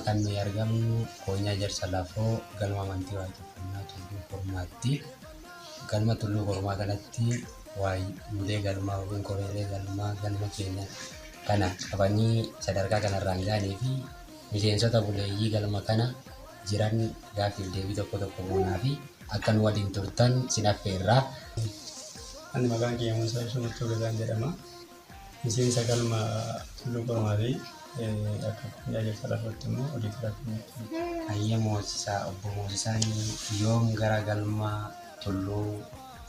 kan nuyi argamnu Koonyaa Jarsa Lafoo galma amantii waaqeffannaa Tulluu Kormaatti. Galma Tulluu Kormaa kanatti waayuulee galmaa yookiin koreelee galmaa galma keenya kana qabanii sadarkaa kanarraan ga'anii fi miseensota buleeyyii galma kana jiran gaafiif deebii tokko goonaa fi akka nu waliin turtan sin affeerraa. Ani maqaan kiyya Muusaa Shumachuu Galaan jedhama. Miseensa galma Tulluu Kormaati. Akka Koonyaa Jarsa Lafootti immoo Odeeffannoo Finfinnee. Hayya Moosisaa obbo Moosisaan yoom gara galma Tulluu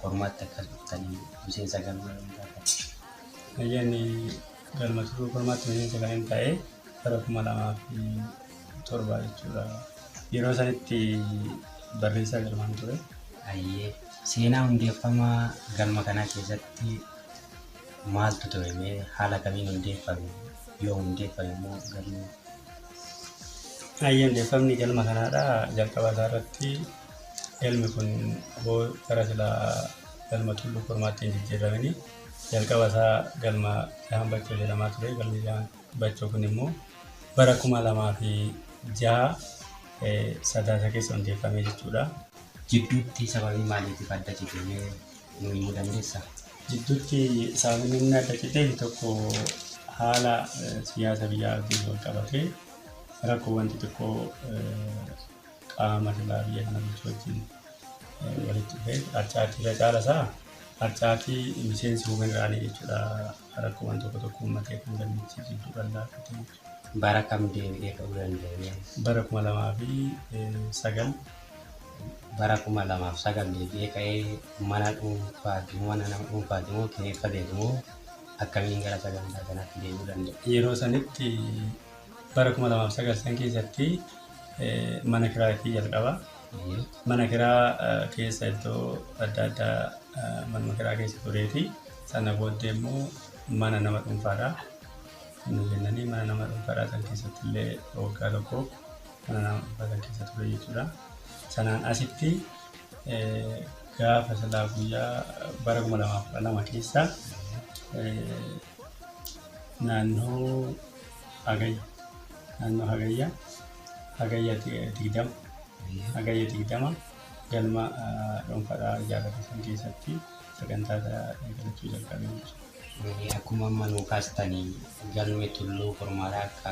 Kormaatti akka dhuftanii miseensa galma dhuunfaa? Hayyaan galma Tulluu Kormaatti miseensa kan hin ta'e bara 2007 jechuudha. Yeroo sanitti barreessaa galmaan ture. Hayyee seenaa hundeeffama galma kanaa keessatti maaltu ture? Haala kamiin hundeeffame? Yoo hundeeffame immoo galmi? Hayyaan hundeeffamni galma kanaadha. Jalqaba isaa irratti galmi kun gara silaa galma Tulluu Kormaatti hin jijjiiramini. Jalqaba isaa galma Jahan Bachoo jedhamaa ture. Galmi Jahan Bachoo kun immoo bara 2006 sadaasa keessa hundeeffame jechuudha. Jidduutti sababii maaliitiif adda citee nu himuu dandeessaa? Jidduutti sababni inni adda citee tokko haala siyaasa biyyaa wajjin wal qabatee rakkoowwan xixiqqoo qaama silaa biyya kana bulchuu wajjin walitti dhufee harcaatii irra caala isaa harcaatii miseensi huban irraanii jechuudha. Rakkoowwan tokko uummatee kan galmichi jidduu kan laaffate jechuudha. Bara kam deebi'ee ka'uu danda'e? Bara 2009. Bara 2009 deebi'ee ka'ee mana dhuunfaati mana nama dhuunfaati moo kireeffateeti moo akkamiin gara sagantaa kanaatti deebi'uu danda'a? Yeroo sanitti bara 2009 san keessatti mana kiraatii jalqaba. Mana kiraa keessa iddoo adda addaa manuma kiraa keessa tureeti. Sana booddee immoo mana nama dhuunfaadha. Nu jennanii mana nama dhuunfaadhaa san keessatti illee waggaa tokko mana nama dhuunfaa san keessa ture jechuudha. Sanaan asitti gaafa silaa guyyaa bara 2012 keessa naannoo Hagayya 20 galma dhuunfaadhaa ijaarrate san keessatti sagantaa eegalachuu jalqabee jechuudha. Akkuma amma nuu kaastanii galmi Tulluu Kormaadhaa akka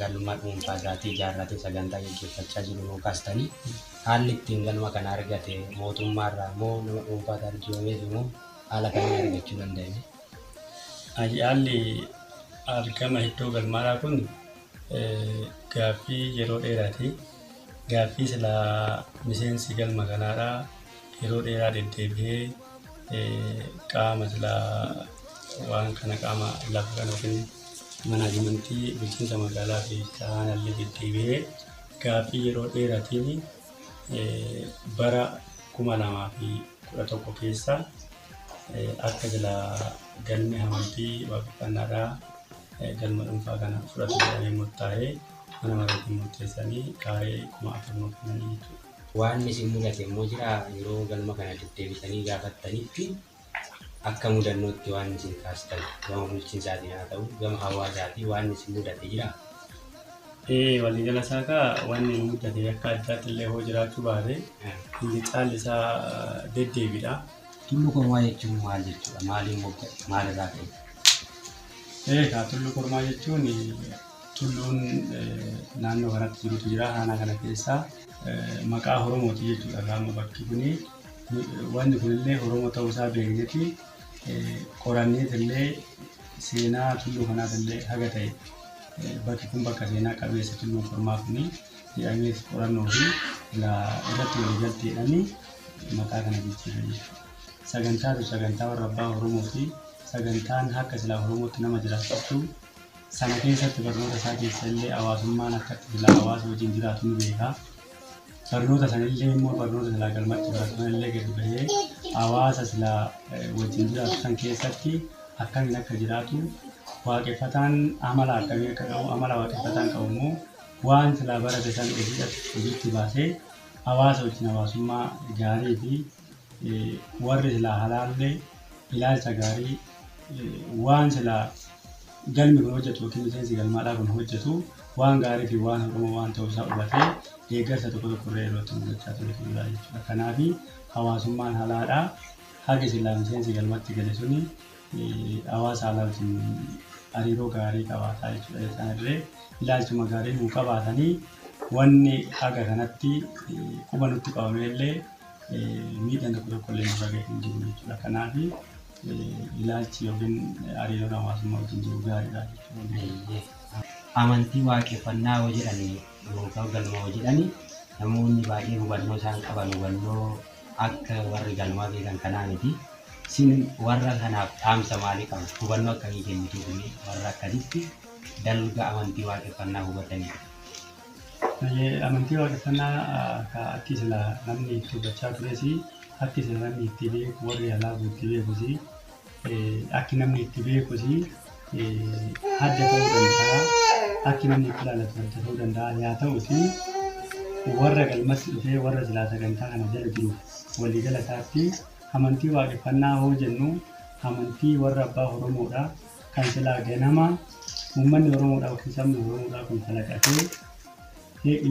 galma dhuunfaa isaatii ijaarratee sagantaa gaggeeffachaa jiru nuu kaastanii haalli ittiin galma kana argate mootummaarraa moo nama dhuunfaatti arjoomee moo haala kamiin argachuu danda'e? Haalli argama iddoo galmaadhaa kun gaaffii yeroo dheeraati. Gaaffii silaa miseensi galma kanaadhaa yeroo dheeraa deddeebi'ee qaama silaa waan kana qaama lafa kana yookiin manaajimentii bulchiinsa magaalaa fi aanallee deddeebi'ee gaaffii yeroo dheeraatiin bara 2011 keessa akka silaa galmi amantii waaqeffannaadhaa galma dhuunfaa kana fudhatu jedhamee murtaa'ee mana maraatiin murteessanii kaaree 4,000 kennanii jechuudha. Waan isin mudate immoo jira yeroo galma kana deddeebisanii gaafattanitti akka mudannootti waan isin kaastan gama bulchiinsaatiin haa ta'u gama hawaasaatiin waan isin mudate jira? Waliigala isaa kaa waan inni mudate akka addaatti illee hoo jiraachuu baate inni caalli isaa deddeebiidha. Tulluu Kormaa jechuun maal jechuudha? Maaliin moggate? Maal irraa ka'e? Tulluu Kormaa jechuun tulluun naannoo kanatti jirutu jira. Aanaa kana keessaa maqaa Oromooti jechuudha. Gaama bakki kuni wanti kunillee Oromoo ta'uu isaa beekneeti qoranneetillee seenaa tulluu kanaatillee haga ta'e bakki kun bakka seenaa qabeessa Tulluu Kormaa kuni jedhamees qorannoo fi irratti waliigaltee jedhanii maqaa kana jijjiirre jechuudha. Sagantaa warra abbaa Oromooti. Sagantaan akka silaa Oromootti nama jiraachiftu sana keessatti barnoota isaa keessa illee hawaasummaan akka silaa hawaasa wajjin jiraatu ni beeka. Barnoota sanillee immoo barnoota silaa galmatti baratu sanillee gadi bahee hawaasa silaa wajjin jiraatu san keessatti akkamiin akka jiraatu waaqeffataan amala akkamii akka qabu amala waaqeffataan qabu immoo waan silaa barate san hojiitti baasee hawaasa wajjin hawaasummaa gaarii fi warri silaa halaallee ilaalcha gaarii waan silaa galmi kun hojjetu yookiin miseensi galmaadhaa kun hojjetu waan gaarii fi waan Oromoo waan ta'uu isaa hubatee deeggarsa tokko tokkorree yeroo itti mul'achaa ture jira jechuudha. Kanaaf hawaasummaan halaadhaa haga silaa miseensi galmatti gale suni hawaasa alaa wajjin hariiroo gaarii qabaataa jechuudha. Isaan illee ilaalchuma gaarii nuu qabaatanii wanni haga kanatti quba nutti qabame illee miidhaan tokko tokko illee nurra gahee hin jiru jechuudha. Kanaaf ilaalchi yookiin hariiroon hawaasummaa wajjin jiru gaariidha jechuudha. Amantii waaqeffannaa yoo jedhanii yookaan galma yoo jedhanii namoonni baay'een hubannoo isaan qaban hubannoo akka warri galmaa beekan kanaa miti. Isin warra kanaaf dhaamsa maalii qabu? Hubannoo akkamii kennitu kuni warra akkasitti dalga amantii waaqeffannaa hubatanidha. Amantii waaqeffannaa akka sila namni itti hubachaa tures akka sila namni itti beeku warri alaa itti beekus akka namni itti beekus adda ta'uu danda'a. Akka namni itti ilaalatu adda ta'uu danda'a. Yaa ta'uti warra galmatti dhufee warra silaa sagantaa kana jala jiru waliigala isaatti amantii waaqeffannaa hoo jennu amantii warra abbaa Oromoodha. Kan silaa ganama uummanni Oromoodhaa yookiin sabni Oromoodhaa kun kalaqatee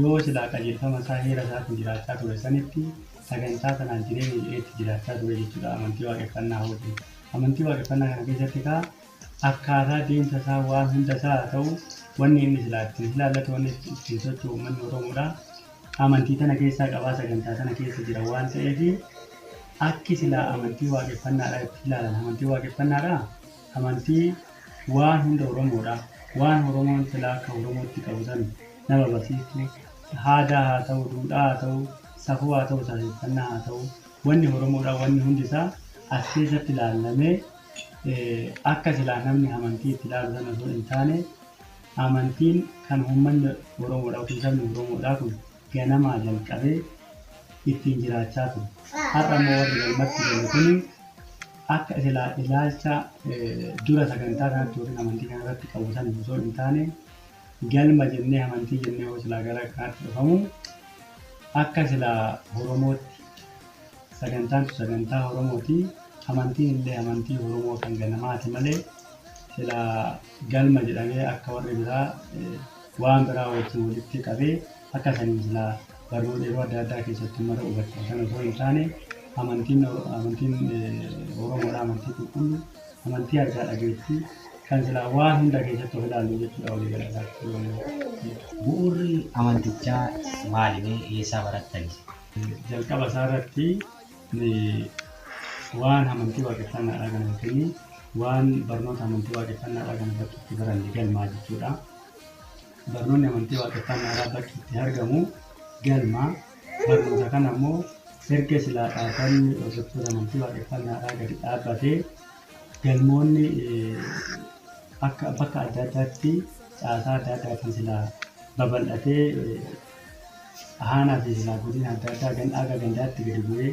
yoo silaa qajeelfama isaa heera isaatiin jiraachaa ture sanitti sagantaa kanaan jireenya jireetti jiraachaa ture jechuudha. Amantii waaqeffannaa hoo jennu. Amantii waaqeffannaa kana keessatti akkaataa deemsa isaa waan hunda isaa haa ta'u wanni inni silaa ittiin ilaallatu wanni ittiin socho'u uummanni Oromoodhaa amantii tana keessaa qabaa sagantaa tana keessa jira waan ta'eef akki silaa amantii waaqeffannaadhaa itti ilaalan amantii waaqeffannaadhaa amantii waan hunda Oromoodhaa waan Oromoon silaa akka Oromootti qabutan nama barsiistu aadaa haa ta'u duudhaa haa ta'u safuu haa ta'u saafeffannaa haa ta'u wanni Oromoodhaa wanni hundi isaa as keessatti ilaallamee akka silaa namni amantii itti ilaalu sana osoo hin taane amantiin kan uummanni Oromoodhaa yookiin sabni Oromoodhaa kun ganamaa jalqabee ittiin jiraachaa ture. Har'a immoo warri galmatti galu kun akka silaa ilaalcha dura sagantaa kanatti yookiin amantii kanarratti qabu sana osoo hin taane galma jennee amantii jennee yoo silaa gara kanaatti dhufamu akka silaa Oromootti sagantaan sagantaa Oromooti. Amantiin illee amantii Oromoo kan ganamaati malee silaa galma jedhamee akka warri biraa waan biraa wajjin walitti qabee akka saniin silaa barnoota yeroo adda addaa keessatti mara hubachuu kan osoo hin taane amantiin Oromoodhaa amantii qulqulluu amantii argaa dhageettii kan silaa waan hunda keessatti of ilaallu jechuudha walii galatti. Bu'uurri amantichaa maalimee eessaa barattani? Jalqaba isaa irratti waan amantii waaqeffannaadhaa kana yookiin waan barnoota amantii waaqeffannaadhaa kana bakki itti baranne galmaa jechuudha. Barnoonni amantii waaqeffannaadhaa bakki itti argamu galma. Barnoota kana immoo erga silaa dhaabbanni hordoftoota amantii waaqeffannaadhaa gadi dhaabbatee galmoonni akka bakka adda addaatti caasaa adda addaatiin silaa babal'atee aanaa fi silaa godina adda addaa gandaatti gadi bu'ee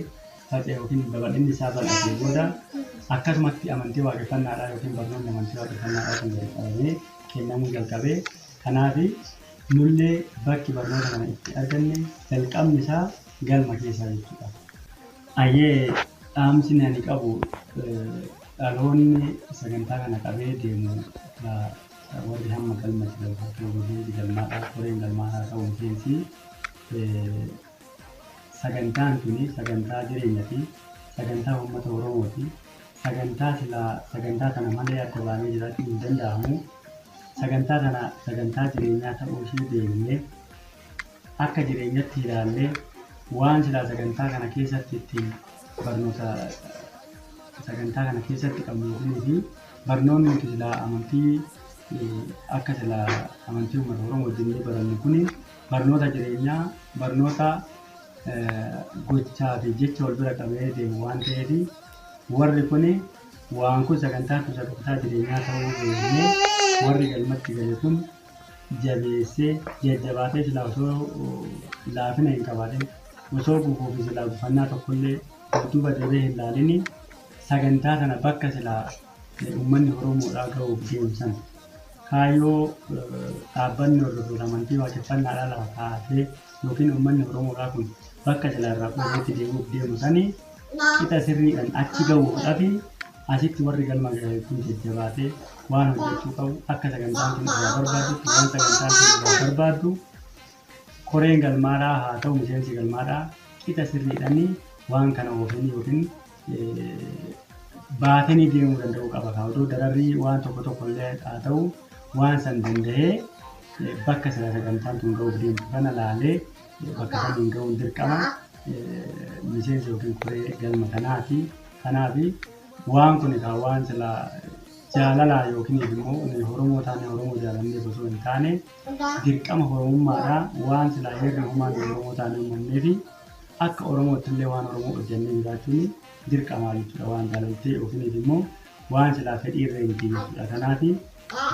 faca'e yookiin babal'inni isaa bal'atee booda akkasumatti amantii waaqeffannaadhaa yookiin barnoonni amantii waaqeffannaadhaa kan gadi qabamee kennamuu jalqabee kanaaf nullee bakki barnoota kana itti arganne jalqabni isaa galma keessaa jechuudha. Ayyee dhaamsi ani qabu dhaloonni sagantaa kana qabee deemu warri hamma galmatti galmaatti galmaadhaa koreen galmaadhaa ta'uu miseensi sagantaan tuni sagantaa jireenyaati sagantaa uummata Oromooti sagantaa kana malee adda baanee jiraachuu hin danda'amu sagantaa kana sagantaa jireenyaa ta'uu ishee beeknee akka jireenyatti ilaallee waan silaa sagantaa kana keessatti ittiin barnoota sagantaa kana keessatti qabnu fi barnoonni nuti silaa amantii akka silaa amantii uummata Oromoo jennee barannu kun barnoota jireenyaa barnoota gochaa fi jecha wal bira qabee deemu waan ta'eef warri kun waan kun sagantaa jireenyaa ta'uu beeknee warri galmatti gale kun jabeessee jajjabaatee silaa osoo laafina hin qabaatin osoo gufuu fi silaa gufannaa tokkollee duuba dabee hin laalin sagantaa kana bakka silaa uummanni Oromoodhaa gahuuf deemsan kaayyoo dhaabbanni hordoftoota amantii waaqeffannaadhaa lafa kaa'atee yookiin uummanni Oromoodhaa kun bakka silaa irraa fuudheetti deemuuf deemu sanii qixa sirriidhaan achi gahuudhaaf asitti warri galma kun jajjabaatee waan hojjechuu qabu akka sagantaan kun irraa barbaadu waan sagantaan kun irraa barbaadu koreen galmaadhaa haa ta'u miseensi galmaadhaa qixa sirriidhaan waan kana oofanii yookiin baatanii deemuu danda'uu qaba. Kaa'utuu dararrii waan tokko illee haa ta'u waan san danda'ee bakka sila sagantaan tun ga'uuf deemtu kana laalee bakka saniin ga'uun dirqama miseensa yookiin koree galma kanaati. Kanaafi waan kun egaa waan sila jaalalaa yookiin immoo Oromoo taane Oromoo jaalannee osoo hin taane dirqama Oromummaadhaa waan sila heerri uumaan Oromoo taane uumamnee fi akka Oromootti illee waan Oromoo hojjennee jiraachuun dirqamaa jechuudha waan jaalaltee yookiin immoo waan silaa fedhii irree miti jechuudha. Kanaafi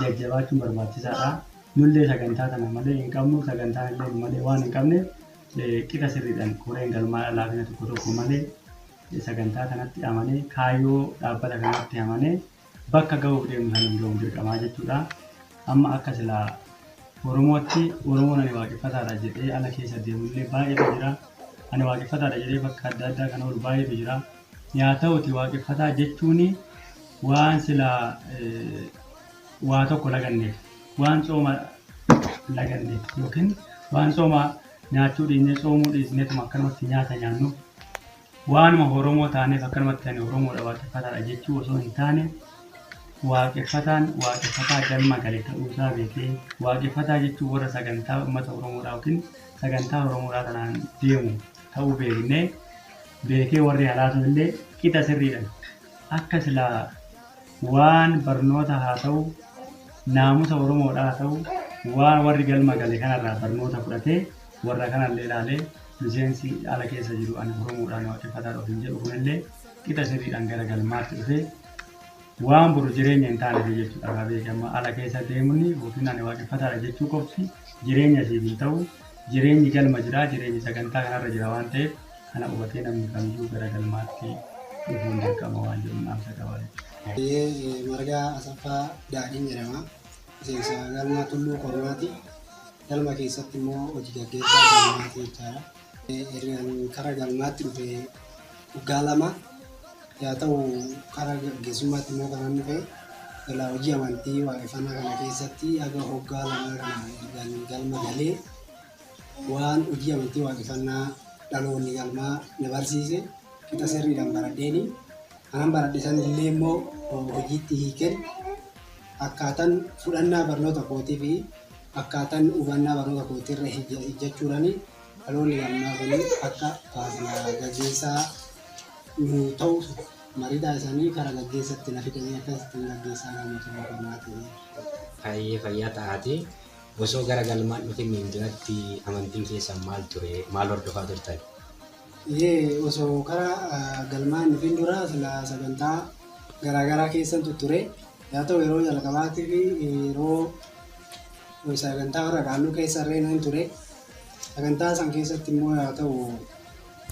jajjabaachuun barbaachisaadha. Nullee sagantaa kana malee hin qabnu sagantaan illee malee waan hin qabne qixa sirriidhaan koreen galmaa laafina tokko malee sagantaa kanatti amanee kaayyoo dhaabbata kanatti amanee bakka ga'uuf deemu kan hin ga'u dirqamaa jechuudha. Amma akka silaa Oromootti Oromoon ani waaqeffataadha jedhee ala keessa deemullee baay'eetu jira. Ani waaqeffataadha jedhee bakka adda addaa kana ol baay'eetu jira. Yaa ta'uti waaqeffataa jechuun waan silaa waa tokko laganneef waan sooma laganneef yookiin waan sooma nyaachuu dhiisnee soomuu dhiisneetuma akkanumatti nyaata nyaannu waanuma Oromoo taaneef akkanumatti ani Oromoodha waaqeffataadha jechuu osoo hin taane waaqeffataan waaqeffataa galma gale ta'uusaa beekee waaqeffataa jechuun warra sagantaa uummata Oromoodhaa yookiin sagantaa Oromoodhaa kanaan deemu ta'uu beekee warri halaatu illee qixa sirriidhaan akka silaa waan barnoota haa ta'u naamusa Oromoodhaa haa ta'u waan warri galma gale kanarraa barnoota fudhatee warra kanallee ilaalee miseensi ala keessa jiru ani Oromoodhaan waaqeffataadha ofiin jedhu kunillee qixa sirriidhaan gara galmaatti dhufee waan boru jireenya hin taane jechuudha. Beekama ala keessa deemuun yookiin ani waaqeffataadha jechuu qofti jireenya siif hin ta'u jireenyi galma jira jireenyi sagantaa kanarra jira waan ta'eef kana hubatee namni kamiyyuu gara galmaatti dhufuun dirqama waan jedhu dhaamsa qaba. Margaa Asaffaa Daadhiin jedhama. Miseensa galma Tulluu Kormaati. Galma keessatti immoo hojii gaggeessaa galmaati jechaadha. Karaa galmaatti dhufe waggaa lama yaa ta'u karaa gaggeessummaatti immoo kan dhufe ilaa hojii amantii waaqeffannaa kana keessatti aga waggaa lama kana galma galee waan hojii amantii waaqeffannaa dhaloonni galmaa na barsiise qixa sirriidhaan baradheeni kanan baradhe san illee immoo hojiitti hiikeen akkaataan fudhannaa barnoota kootii fi akkaataan hubannaa barnoota kootiirra hojjechuudhaani dhaloonni galmaa kun akka gaggeessaa nu ta'u mariidhaa isaanii karaa gaggeessatti na fidanii akkasitti gaggeessaa galma Tulluu Kormaati. Fayyaa ta'aati. Osoo gara galmaan dhufeen duratti amantiin keessan maal ture? Maal hordofaa turtan? Osoo karaa galmaan dhufeen dura sagantaa garaagaraa keessan ture. Yaa ta'u yeroo jalqabaatii fi yeroo sagantaa warra qaalluu keessa irreen ture. Sagantaa san keessatti immoo yaa ta'u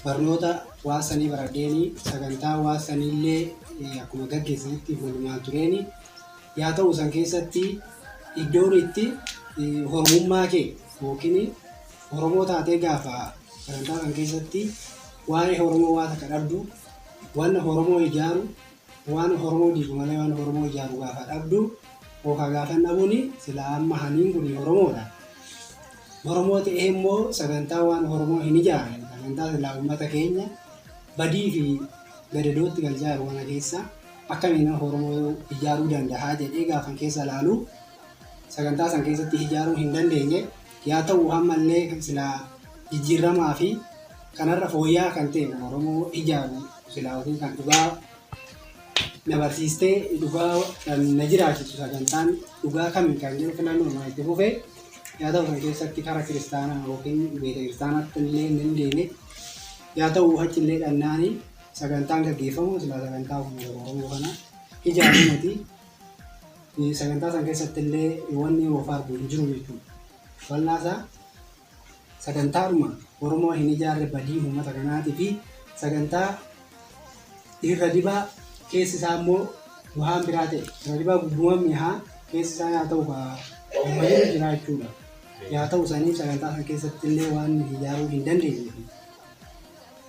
barnoota waasanii baradheeni sagantaa waasanillee akkuma gaggeessanitti walumaan tureeni. Yaa ta'u san keessatti iddoon itti Oromummaa kee yookiin Oromoo taatee gaafa sagantaa kan keessatti waa'ee Oromoo waa takka dhabdu waan Oromoo ijaaru waan Oromoo diigu malee waan Oromoo ijaaru gaafa dhabdu yookaan gaafa dhabuuni sila amma haniin kun Oromoodha. Oromoo ta'ee immoo sagantaa waan Oromoo hin ijaarre sagantaa sila uummata keenya badii fi gadadootti galchaa jiru kana keessa akkamiin Oromoo ijaaruu danda'a jedhee gaafa keessa ilaalu. Sagantaa san keessatti ijaaruu hin dandeenye yaa ta'u ammallee sila jijjiiramaa fi kanarra fooyya'aa kan ta'e Oromoo ijaaru sila yookiin kan dhugaa na barsiistee dhugaa na jiraachisu sagantaan dhugaa kamiin kan jedhu filannoo nama itti fufee yaa ta'u kan keessatti karaa kiristaanaa yookiin beeta kiristaanaatti illee hin deeme yaa ta'u achillee dhannaanii sagantaan gaggeeffamu sila sagantaa Oromoo kana ijaaruu miti. Sagantaa san keessatti illee wanni oofaa hin jiru jechuudha. Wallaasaa sagantaadhuma Oromoo hin ijaarre badii uummata kanaatii fi sagantaa irra dibaa keessi isaa immoo waan biraa ta'e irra dibaa guddummaa mi'aa keessi isaa yaa ta'u baay'ee jira jechuudha. Yaa ta'u saniif sagantaa san keessatti illee waan ijaaruu hin dandeenye.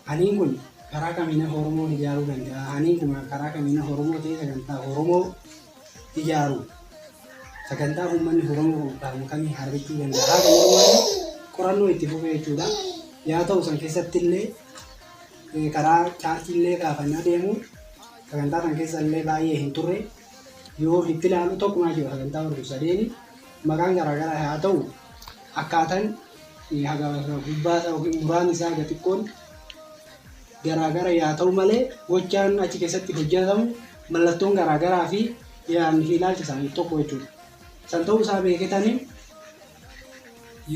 Aniin kun karaa kamiin Oromoo ijaaruu danda'a. Ani kun karaa kamiin Oromoo ta'ee sagantaa Oromoo ijaaru. Sagantaa uummanni Oromoo qabu kamii harbachuu danda'a. Haa ta'u malee qorannoo itti fufee jechuudha. Yaa ta'u san keessatti illee karaa chaartii illee kaafannaa deemu sagantaa san keessa illee baay'ee hin turre yoo itti ilaalu tokkumaa jiru sagantaa barbaachisa maqaan garaagaraa haa ta'u akkaataan gubbaa isaa yookiin muraan isaa xiqqoon garaagara yaa ta'u malee gochaan achi keessatti hojjetamu mallattoon garaagaraa fi yaadni fi ilaalcha isaanii tokko jechuudha. San ta'uu isaa beeketanii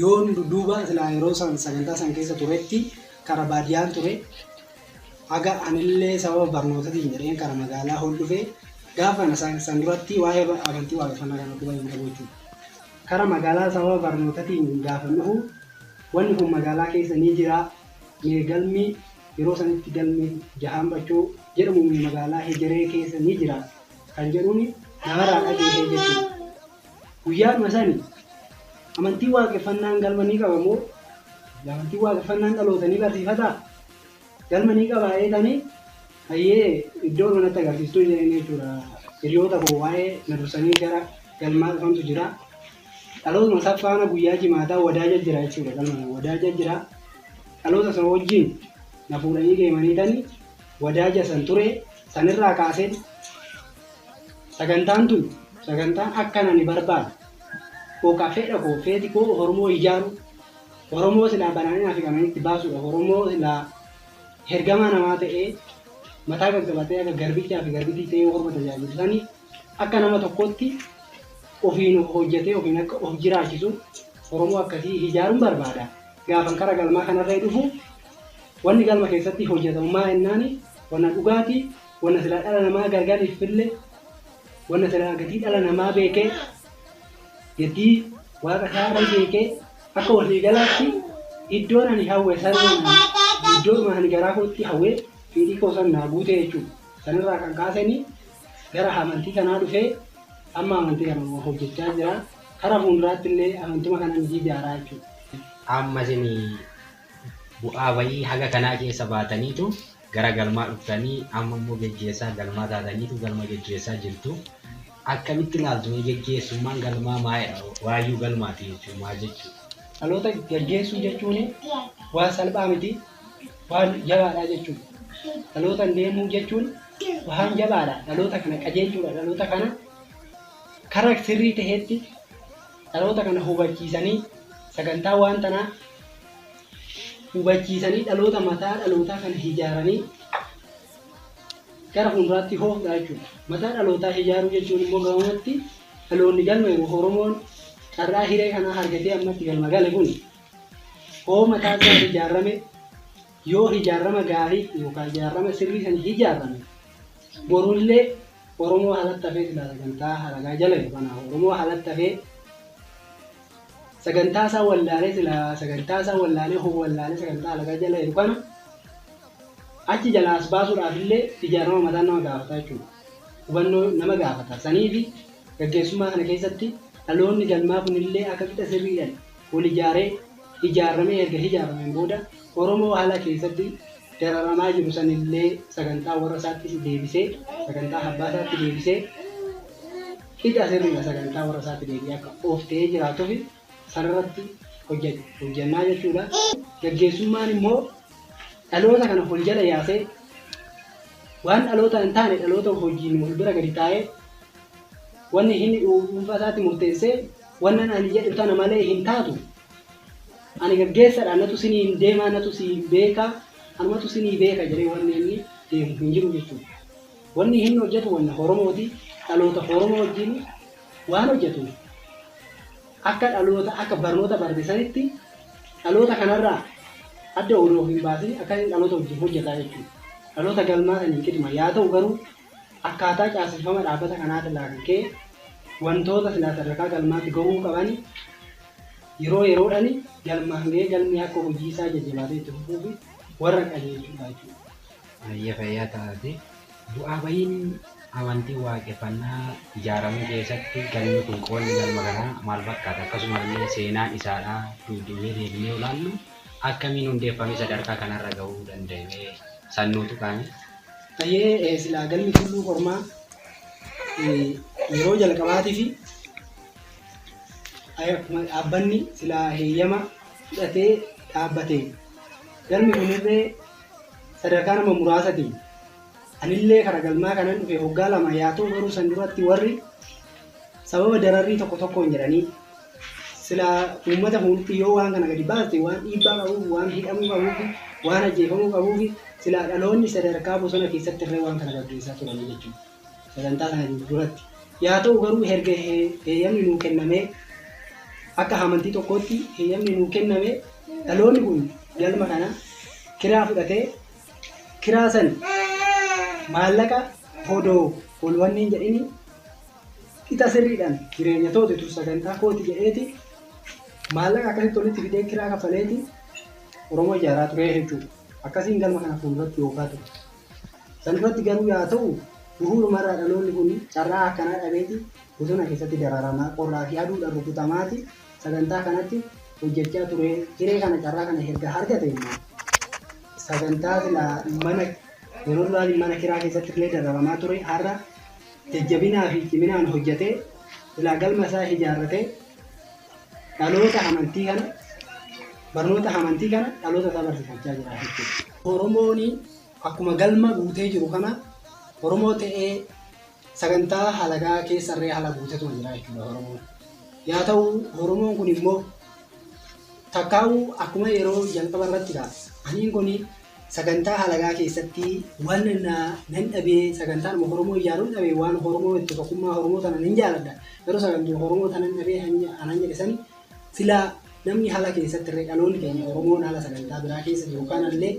yoon duuba silaa yeroo sagantaa san keessa turetti karaa baadiyyaan ture haga anillee sababa barnootaatiin jedheen karaa magaalaa ol dhufee gaafa san duratti waa'ee amantii waaqeffannaa kana duba hin qabu jechuudha. Karaa magaalaa sababa barnootaatiin gaafa dhufu wanni kun magaalaa keessa ni jira. Galmi yeroo sanitti galmi jahaan bachoo jedhamu magaalaa Hejeree keessa ni jira kan jedhuun namarraa dhageessee jechuudha. Guyyaadhuma sanii amantii waaqeffannaan galma ni qaba moo amantii waaqeffannaan dhaloota ni barsiifataa? Galma ni qaba jedhanii hayyee iddoo kanatti agarsiistuu jireenya jechuudha. Hiriyoota koo waa'ee na dursanii gara galmaa dhufantu jira. Dhalootuma saffaana guyyaa jimaataa wadaaja jira jechuudha. Galma wadaaja jira. Dhaloota sana wajjin na fuudhanii deemanii tani wadaaja san ture sanirraa kaaseen sagantaan tun sagantaan akkana ni barbaada. Kookaa fedha koo feeti koo Oromoo ijaaru Oromoo silaa banaanaa fi qamanitti baasuudha. Oromoo silaa hergamaa namaa ta'ee mataa gaggabatee akka garbichaa fi garbittii ta'ee Oromoo tajaajilusanii akka nama tokkotti ofiin hojjetee ofiin akka of jiraachisu Oromoo akkasii ijaaruun barbaada. Gaafan karaa galmaa kanarra dhufu wanni galma keessatti hojjetamummaa jennaani wanna dhugaatii wanna silaa dhala namaa gargaariif fille wanna silaa gatii dhala namaa beekee gatii waaqa isaa beekee akka waliigalaatti iddoon ani hawwe sanuma iddoo ani garaa kootti hawwe fiidii koo san naa guute jechuudha. Sanirraa kan kaasanii gara amantii kanaa dhufee amma amantii kana hojjechaa jira. Karaa fuulduraatti illee amantuma kana ni ijaaraa jechuudha. Amma isin bu'aa bayii haga kanaa keessa baataniitu gara galmaa dhuftanii amma immoo geggeessaa galmaa taataniitu galma geggeessaa jirtu. Akkamitti ilaaltu geggeessummaan galmaa maayidha? Waayyuu galmaati jechuun maal jechuudha? Dhaloota geggeessuu jechuun waan salphaa miti, waan jabaadha jechuudha. Dhaloota deemuu jechuun waan jabaadha. Dhaloota kana qajeelchuudha. Dhaloota kana karaa sirrii ta'etti dhaloota kana hubachiisanii sagantaa waan tanaa hubachiisanii dhaloota mataa dhalootaa kana ijaaranii gara fuulduraatti hoofdha jechuudha. Mataa dhalootaa ijaaruu jechuun immoo gabaabumatti dhaloonni galma yeroo Oromoon carraa hiree kanaa argatee ammatti galma gale kun hoo mataa isaa ijaarame yoo ijaarama gaarii yookaan ijaarama sirrii san ijaarame borullee Oromoo haalatti hafee silaa sagantaa halagaa jala yookaan Oromoo haalatti hafee sagantaa isaa wallaalee silaa sagantaa isaa wallaalee wallaalee sagantaa halagaa jala jiru kana achi jalaas baasuudhaaf illee ijaarama mataa nama gaafata jechuudha. Hubannoo nama gaafata. Sanii fi gaggeessummaa kana keessatti dhaloonni galmaa kun illee akka qixa sirriidhaan wal ijaaramee erga ijaarameen booda Oromoo haala keessatti dararamaa jiru sanillee sagantaa warra isaatti deebisee sagantaa abbaa isaatti deebisee qixa sirriidha sagantaa warra isaatti deebi'ee akka of ta'ee jiraatuuf sanarratti hojjannaa jechuudha. Gaggeessummaan immoo dhaloota kana ol jala yaasee waan dhaloota hin taane dhaloota hojiin wal bira gadi taa'ee wanni inni dhuunfaa isaatti murteessee wannan ani jedhu tana malee hin taatu. Ani gaggeessadha natu sinii deemaa natu si beeka anumatu sinii beeka jedhee wanni inni deemu hin jiru jechuudha. Wanni inni hojjetu wanna Oromooti. Dhaloota Oromoo wajjin waan hojjetu akka dhaloota akka barnoota barsiisanitti dhaloota kanarraa adda odoo hin baasin akka dhaloota wajjin hojjetaa jechuudha. Dhaloota galmaa sanii qixuma yaa ta'u garuu akkaataa caaseffama dhaabbata kanaa talaaqee wantoota silaa sadarkaa galmaatti gahuu qaban yeroo yeroodhaan galmaangee galmi akka hojii isaa jajjabaatee itti fufuu fi warra qajeelchuudha jechuudha. Ayya fayyaa taate bu'aa bayiin amantii waaqeffannaa ijaaramuu keessatti galmi kun qoonni galma kanaa maal fakkaata? Akkasumallee seenaan isaadhaa duudhee deebinee ilaallu akkamiin hundeeffamee sadarkaa kanarra gahuu danda'e sannuutu kaane. Tayyee silaa galmi tulluu kormaa yeroo jalqabaatii fi akkuma dhaabbanni silaa heeyyama fudhatee dhaabbatee galmi kunirree sadarkaa nama muraasatiin anillee kara galmaa kanan dhufe hoggaa lama yaa ta'u garuu san duratti warri sababa dararrii tokko tokkoon jedhanii silaa uummata fuulduratti yoo waan kana gadi baaste waan dhiibbaa qabuuf waan hidhamuu qabuuf waan ajjeefamuu qabuuf silaa dhaloonni sadarkaa bosona keessatti irree waan kana gaggeessaa turanii jechuudha. Sagantaa sana duratti yaa ta'u garuu erga heeyyamni nuu kennamee akka amantii tokkootti heeyyamni nuu kennamee dhaloonni kun galma kana kiraa fudhatee kiraa san maallaqa hodoo olwanni jedhini qixa sirriidhaan jireenya toote tur sagantaa kooti jedheeti maallaqa akkasitti walitti fidee kiraa kaffaleeti Oromoo ijaaraa ture jechuudha. Akkasiin galma kana fuulduratti yookaa ture. San duratti garuu yaa ta'u bu'uurumarraa dhaloonni kun carraa akkanaa dhabeeti bosona keessatti dararamaa qorraa fi aduudhaan rukutamaati sagantaa kanatti hojjechaa ture. Hiree kana carraa kana erga argate immoo sagantaa silaa mana yeroo duraan mana kiraa keessatti illee dararamaa ture har'a jajjabinaa fi ciminaan hojjetee silaa galma isaa ijaarratee dhaloota amantii kana barnoota amantii kana dhaloota isaa barsiifachaa jira jechuudha. Oromoon akkuma galma guutee jiru kana Oromoo ta'ee sagantaa halagaa keessarree haala guutetu jira jechuudha Oromoon. Yaa ta'u Oromoon kun immoo takkaa'uu akkuma yeroo jalqaba irratti aniin kun sagantaa halagaa keessatti waan nan dhabee sagantaan Oromoo ijaaruun dhabee waan Oromoo itti tokkummaa Oromoo tana nan jaaladha. Yeroo sagantaa Oromoo tana dhabee anan jedhe sani silaa namni haala keessatti irree dhaloonni keenya Oromoon haala sagantaa biraa keessa jiru kanallee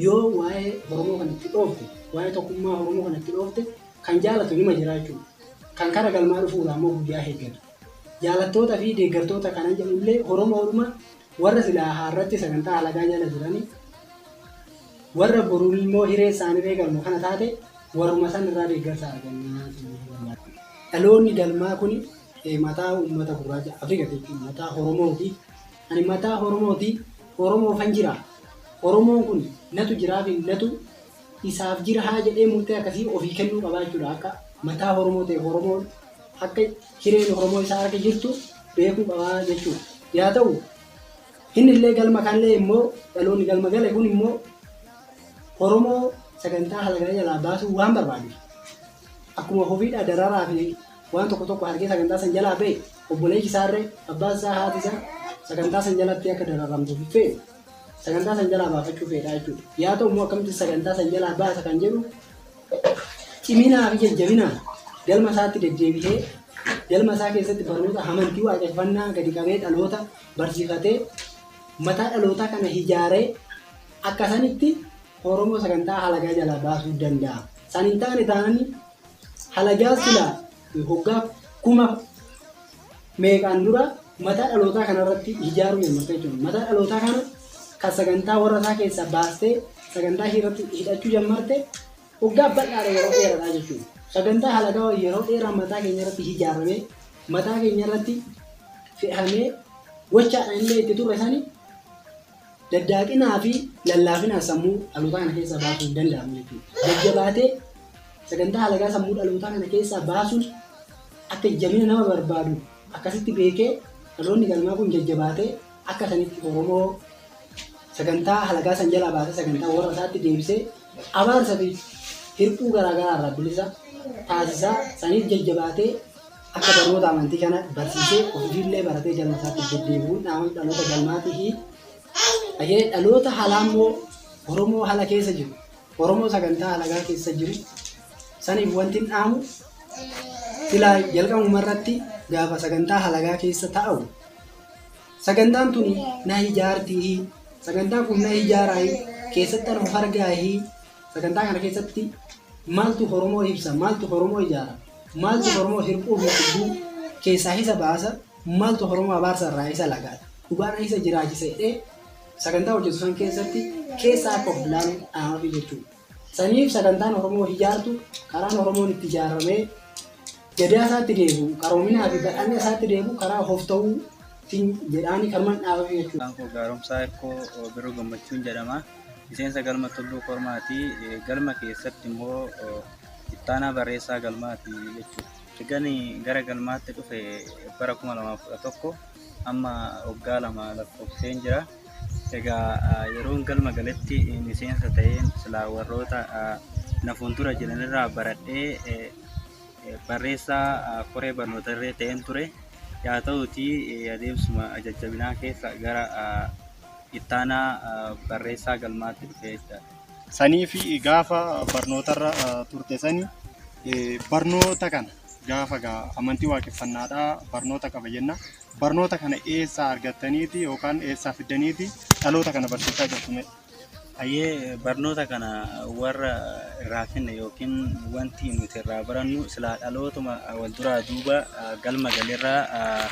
yoo waa'ee Oromoo kan itti dhoofte waa'ee tokkummaa Oromoo kan itti dhoofte kan jaalatu nima jira jechuudha. Kan kara galmaa dhufuudhaan immoo guyyaa eeggatu. Jaalattoota fi deeggartoota kanan jedhullee Oromoodhuma warra silaa har'atti sagantaa halagaa jala jiranii warra boruun immoo hiree isaanii galma kana taate warruma san irraa deeggarsa argannaa. Dhaloonni galmaa kun mataa uummata gurraacha Afrikaa jechuudha. Mataa Oromooti. Ani mataa Oromooti. Oromoo fan jira. Oromoon kun natu jiraa fi natu isaaf jira haa jedhee murtee akkasii ofii kennuu qabaa jechuudha. Akka mataa Oromoo ta'e Oromoon akka hireen Oromoo isaa harka jirtu beekuu qabaa jechuudha. Yaa ta'u inni illee galma kanallee immoo dhaloonni galma gale kun immoo Oromoo sagantaa halagaa jalaa baasuu waan barbaadu. Akkuma ofiidhaa dararaa fi waan tokko tokko argee sagantaa san jalaa ba'e obboleessi isaarree abbaan isaa haati isaa sagantaa san jalatti akka dararamtuuf fedhu sagantaa san jalaa baafachuu fedha jechuudha. Yaa ta'u immoo akkamitti sagantaa san jalaa baasa kan jedhu ciminaa fi jajjabinaan galma isaatti deddeebisee galma isaa keessatti barnoota amantii waaqeffannaa gadi qabee dhaloota barsiifatee mataa dhalootaa kana ijaaree akka sanitti Oromoo sagantaa halagaa jalaa baasuu danda'a. San hin taane taananii halagaa silaa hoggaa kuma meeqaan dura mataa dhalootaa kanarratti ijaaruu yemmuu jechuudha. Mataa dhalootaa kana kan sagantaa warra isaa keessaa baastee sagantaa irratti hidhachuu jammarte hoggaa bal'aadha yeroo dheeraadha jechuudha. Sagantaa halagaa yeroo dheeraa mataa keenya irratti ijaaramee mataa keenya irratti fe'amee gochaadhaan illee itti turre sanii daddaaqinaa fi lallaafinaa sammuu dhalootaa kana keessaa baasuu hin danda'amu jechuudha. Jajjabaatee sagantaa halagaa sammuu dhalootaa kana keessaa baasuun akka jabina nama barbaadu akkasitti beekee dhaloonni galmaa kun jajjabaatee akka sanitti Oromoo sagantaa halagaa san jalaa baasee sagantaa warra isaatti deebisee abaarsa fi hir'uu garaagaraa irraa bilisa taasisaa saniif jajjabaatee akka barnoota amantii kana barsiisee ofiillee baratee galma isaatti deddeebi'uun dhaloota galmaatii fi dhaloota haalaa immoo Oromoo haala keessa jiru Oromoo sagantaa halagaa keessa jiru saniif wanti dhaamu silaa jalqabuma irratti gaafa sagantaa halagaa keessa taa'u sagantaan tuni na ijaartii sagantaan kun na ijaaraa keessatti of argaa sagantaa kana keessatti maaltu Oromoo ibsa maaltu Oromoo ijaara maaltu Oromoo hir'uu fi dhibbuu keessaa isa baasa maaltu Oromoo abaarsa irraa isa lagaata dhugaan isa jiraachisee sagantaa hojjetu san keessatti keessaa akka of ilaalu dhaamafi jechuudha. Saniif sagantaan Oromoo ijaartu karaan Oromoon itti ijaaramee gadaa isaatti deebi'u qaroominaa fi badhaadhina isaatti deebi'u karaa of ta'uu jedhaanii karman dhaabafe jechuudha. Gaaromsaa Ekkoo Biroo Gammachuun jedhama. miseensa galma Tulluu Kormaati. Galma keessatti immoo ittaanaa barreessaa galmaati jechuudha. Egaan gara galmaatti dhufe bara 2011 amma waggaa 2 lakkoofseen jira. Egaa yeroon galma galetti miseensa ta'een silaa warroota na fuuldura jiranirraa baradhee barreessaa koree barnoota irree ta'een ture. Yaa ta'uti adeemsuma jajjabinaa keessa gara ittaanaa barreessaa galmaatti dhufee jechuudha. Sanii fi gaafa barnootarra turte sanii barnoota kana gaafa amantii waaqeffannaadhaa barnoota qaba jenna. Barnoota kana eessaa argattaniiti yookaan eessaa fiddaniiti dhaloota kana barsiisaa jirtu? Ayyee barnoota kana warra irraa kenne yookiin wanti nuti irraa barannu silaa dhalootuma wal duraa duuba galma galirraa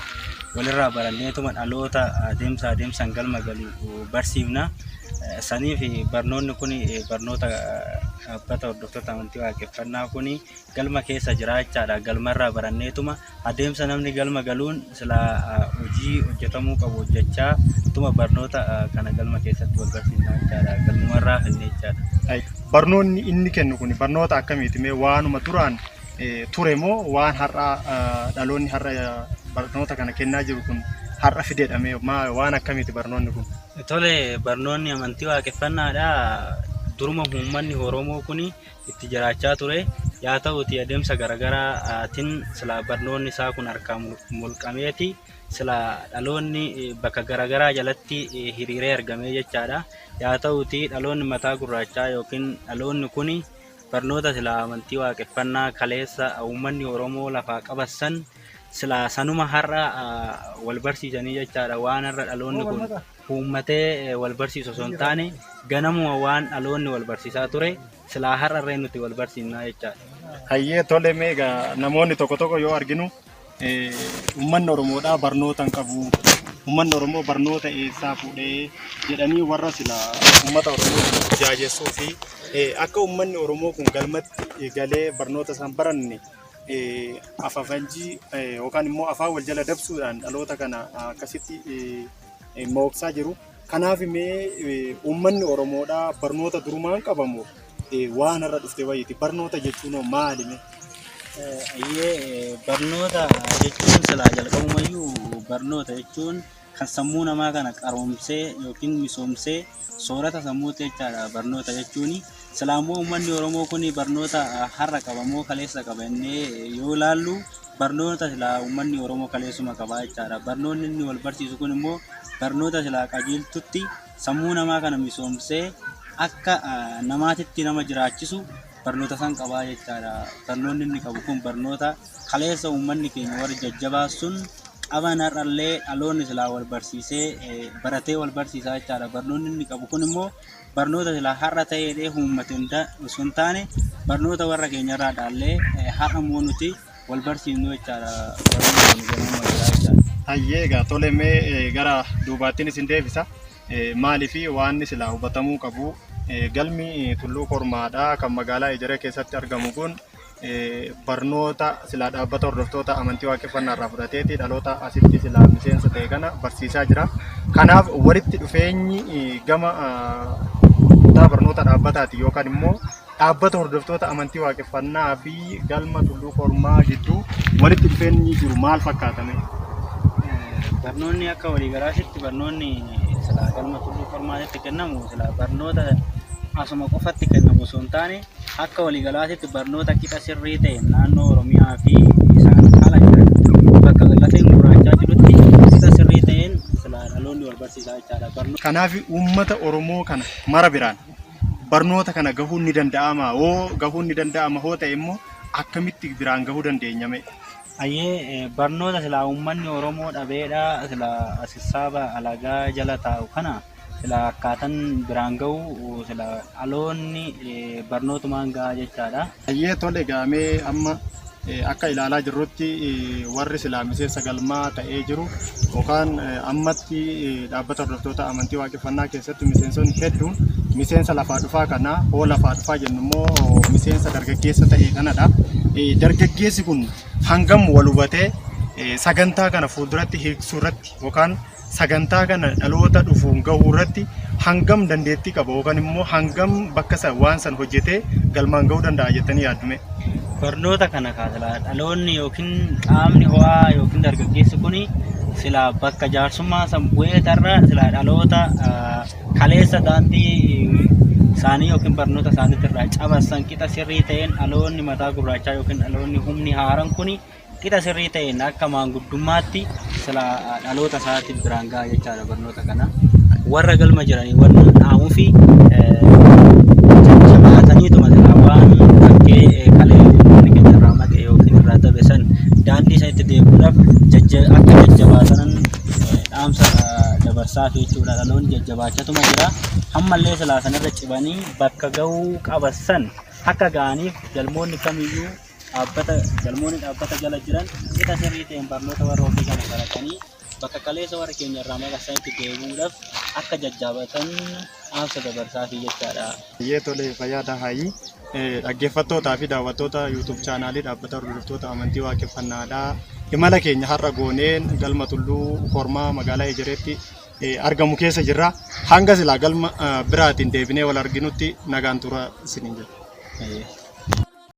walirraa baranneetuma dhaloota adeemsaan galma galu barsiifna. Saniif barnoonni kun barnoota dhaabbata hordoftoota amantii waaqeffannaa kun galma keessa jiraachaadha. Galmarraa baranneetuma adeemsa namni galma galuun silaa hojii hojjetamuu qabu hojjechaa tuma barnoota kana galma keessatti wal barsiifnaa jechaadha. Galmarraa kennee jechaadha. Barnoonni inni kennu kun barnoota akkamiiti? Mee waanuma duraan ture moo waan har'a dhaloonni har'a barnoota kana kennaa jiru kun har'a fideedha? Mee waan akkamiiti barnoonni kun? Tole, barnoonni amantii waaqeffannaadha. Duruma uummanni Oromoo kun itti jiraachaa ture. Yaa ta'uti adeemsa garaagaraatiin sila barnoonni isaa kun harkaan mulqameeti. Sila dhaloonni bakka garaagaraa jalatti hiriiree argamee jechaadha. Yaa ta'uti dhaloonni mataa gurraachaa yookiin dhaloonni kun barnoota sila amantii waaqeffannaa kaleessa uummanni Oromoo lafaa qabassan sila sanuma har'a wal barsiisanii jechaadha. Waan har'a dhaloonni kun uummatee wal barsiisu osoo hin taane ganamuma waan dhaloonni wal barsiisaa ture silaa har'arree nuti wal barsiifnaa jechaadha. Hayyee tole, meegaa namoonni tokko tokko yoo arginu uummanni Oromoodhaa barnoota hin qabu, uummanni Oromoo barnoota eessaa fuudhee jedhanii warra silaa uummata Oromoo jaajessuu fi akka uummanni Oromoo kun galmatti galee barnoota isaan baranne afafanjii yookaan immoo afaan wal jala dabsuudhaan dhaloota kana akkasitti mooksaa jiru. Kanaaf mee uummanni Oromoodhaa barnoota durumaan qabamu waan irra dhufte wayiiti. Barnoota jechuun maali? Barnoota jechuun silaa jalqabumayyuu barnoota jechuun kan sammuu namaa kana qaroomsee yookiin misoomsee soorata sammuutti jechaadha. Barnoota jechuun silaa immoo uummanni Oromoo kun barnoota har'a qabamoo kaleessa qabannee yoo ilaallu barnoota silaa uummanni Oromoo kaleessuma qabaa jechaadha. Barnoonni inni wal barsiisu kun immoo barnoota silaa qajeeltutti sammuu namaa kana misoomsee akka namaatitti nama jiraachisu barnoota san qabaa jechaadha. Barnoonni inni qabu kun barnoota kaleessa uummanni keenya warri jajjabaa sun qaban har'allee dhaloonni silaa wal barsiisee baratee wal barsiisaa jechaadha. Barnoonni inni qabu kun immoo barnoota silaa har'a ta'ee uummatiin osoo hin taane barnoota warra keenyarraa dhaallee har'a immoo nuti wal barsiifnu jechaadha. Hayyee egaa tole, mee gara duubaattiin isin deebisa. Maalii fi waan silaa hubatamuu qabu galmi Tulluu Kormaadhaa kan magaalaa Ejeree keessatti argamu kun barnoota silaa dhaabbata hordoftoota amantii waaqeffannaarraa fudhateeti dhaloota asitti silaa miseensa ta'e kana barsiisaa jira. Kanaaf walitti dhufeenyi gama kutaa barnoota dhaabbataati yookaan immoo dhaabbata hordoftoota amantii waaqeffannaa fi galma Tulluu Kormaa gidduu walitti dhufeenyi jiru maal fakkaatame? Barnoonni akka waliigalaatti barnoonni silaa galma Tulluu Kormaatti kennamu silaa barnoota asuma qofatti kennamu osoo hin taane akka waliigalaatti barnoota qixa sirrii ta'e naannoo Oromiyaa fi isaan haala jiran bakka lafeen gurraachaa jirutti qixa sirrii ta'een silaa dhaloonni wal barsiisaa jechaadha. Kanaaf uummata Oromoo kana mara biraan barnoota kana gahuun ni danda'ama? Hoo gahuun ni danda'ama hoo ta'e immoo akkamitti biraan gahuu dandeenyame? Barnoota silaa uummanni Oromoo dhabeedha silaa sissaaba alagaa jala taa'u kana silaa akkaataan biraan gahu silaa dhaloonni barnootumaan gahaa jechaadha. Tole, gaamee amma akka ilaalaa jirrutti warri silaa miseensa galmaa ta'ee jiru yookaan ammatti dhaabbata hordoftoota amantii waaqeffannaa keessatti miseensonni hedduun miseensa lafaa dhufaa kana hoo lafaa dhufaa jennu immoo miseensa dargaggeessa ta'e kanadha. Dargaggeessi kun hangam wal hubatee sagantaa kana fuulduratti hiiksuu irratti yookaan sagantaa kana dhaloota dhufuun gahuu irratti hangam dandeettii qaba yookaan immoo hangam bakka waan san hojjetee galmaan gahuu danda'a jettanii yaaddume? Barnoota kana kaasala dhaloonni yookiin qaamni ho'aa yookiin dargaggeessi kuni sila bakka jaarsummaa san bu'ee tarra sila dhaloota kaleessa daandii isaanii yookiin barnoota isaaniitti irraa cabsan qixa sirrii ta'een dhaloonni mataa gurraachaa yookiin dhaloonni humni haaraan kuni qixa sirrii ta'een akka maanguddummaatti sila dhaloota isaatti biraan gahaa jechaadha barnoota kana. Warra galma jiranii warra dhaamuu fi jabaataniituma sila waan bakkee kalee keenya irraa maqee yookiin irraa tabesan daandii isa itti deemuudhaaf akka jajjabaatanan dhaamsa dabarsaa fi jechuudha. Dhaloonni jajjabaachatuma jira. Ammallee silaa sanarra cibanii bakka gahuu qabasan akka ga'aniif galmoonni kamiyyuu galmoonni dhaabbata jala jiran qixa sirrii ta'een barnoota warra ofii kana baratanii bakka kaleessa warra keenya irraa maqasaa itti deemuudhaaf akka jajjabaatan dhaamsa dabarsaa fi jechaadha. Tolee fayyaada haayii dhaggeeffattootaa fi daawwattoota YouTube chaanaalii dhaabbata hordoftoota amantii waaqeffannaadhaa. Imala keenya har'a gooneen galma Tulluu Kormaa magaalaa Ejereetti argamu keessa jirra. Hanga silaa galma biraatiin deebinee wal arginutti nagaan tura isiniin jedha.